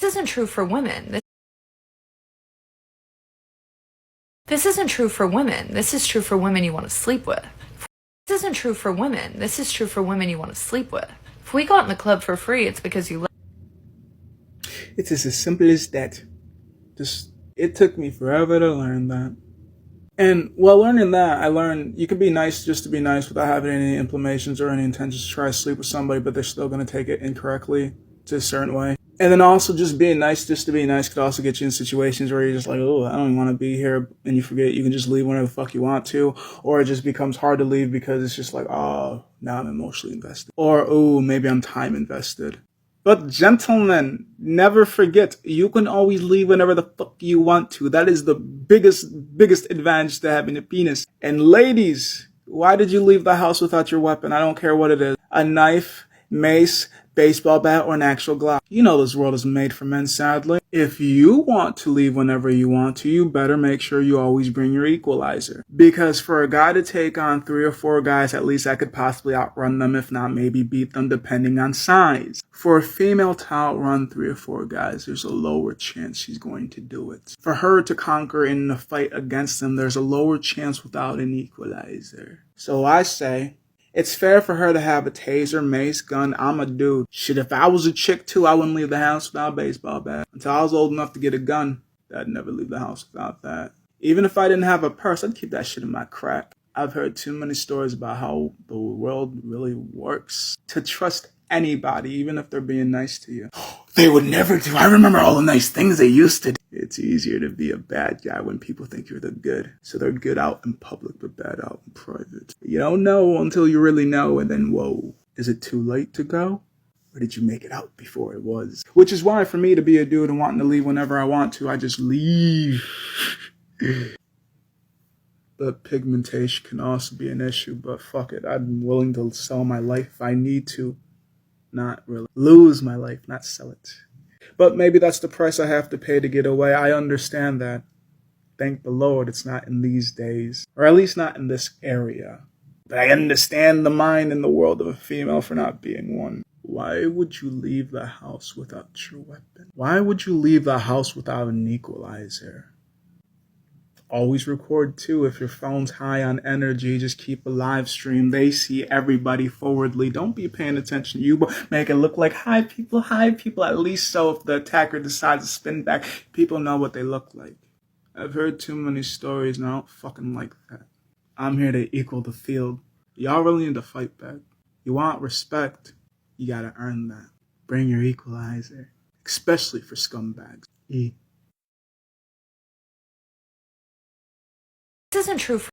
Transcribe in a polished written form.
This isn't true for women. This isn't true for women. This is true for women you want to sleep with. This isn't true for women. This is true for women you want to sleep with. If we go out in the club for free, it's because you It's just as simple as that. It took me forever to learn that. And while learning that, I learned you can be nice just to be nice without having any implications or any intentions to try to sleep with somebody, but they're still going to take it incorrectly to a certain way. And then also just being nice just to be nice could also get you in situations where you're just like, oh, I don't even want to be here. And you forget you can just leave whenever the fuck you want to. Or it just becomes hard to leave because it's just like, oh, now I'm emotionally invested. Or, oh, maybe I'm time invested. But gentlemen, never forget, you can always leave whenever the fuck you want to. That is the biggest advantage to having a penis. And ladies, why did you leave the house without your weapon? I don't care what it is. A knife, mace, baseball bat, or an actual Glock. You know this world is made for men, sadly. If you want to leave whenever you want to, you better make sure you always bring your equalizer. Because for a guy to take on 3 or 4 guys, at least I could possibly outrun them, if not maybe beat them, depending on size. For a female to outrun 3 or 4 guys, there's a lower chance she's going to do it. For her to conquer in a fight against them, there's a lower chance without an equalizer. So I say, it's fair for her to have a taser, mace, gun. I'm a dude. Shit, if I was a chick too, I wouldn't leave the house without a baseball bat. Until I was old enough to get a gun, I'd never leave the house without that. Even if I didn't have a purse, I'd keep that shit in my crack. I've heard too many stories about how the world really works to trust anybody, even if they're being nice to you. They would never do. I remember all the nice things they used to do. It's easier to be a bad guy when people think you're the good. So they're good out in public, but bad out in private. You don't know until you really know, and then whoa. Is it too late to go? Or did you make it out before it was? Which is why for me to be a dude and wanting to leave whenever I want to, I just leave. But pigmentation can also be an issue, but fuck it. I'm willing to sell my life if I need to. Not really. Lose my life, not sell it. But maybe that's the price I have to pay to get away. I understand that. Thank the Lord it's not in these days. Or at least not in this area. But I understand the mind and the world of a female for not being one. Why would you leave the house without your weapon? Why would you leave the house without an equalizer? Always record too. If your phone's high on energy, just keep a live stream. They see everybody forwardly. Don't be paying attention. You make it look like hi people. At least so if the attacker decides to spin back, people know what they look like. I've heard too many stories and I don't fucking like that. I'm here to equal the field. Y'all really need to fight back. You want respect, you gotta earn that. Bring your equalizer. Especially for scumbags. This isn't true for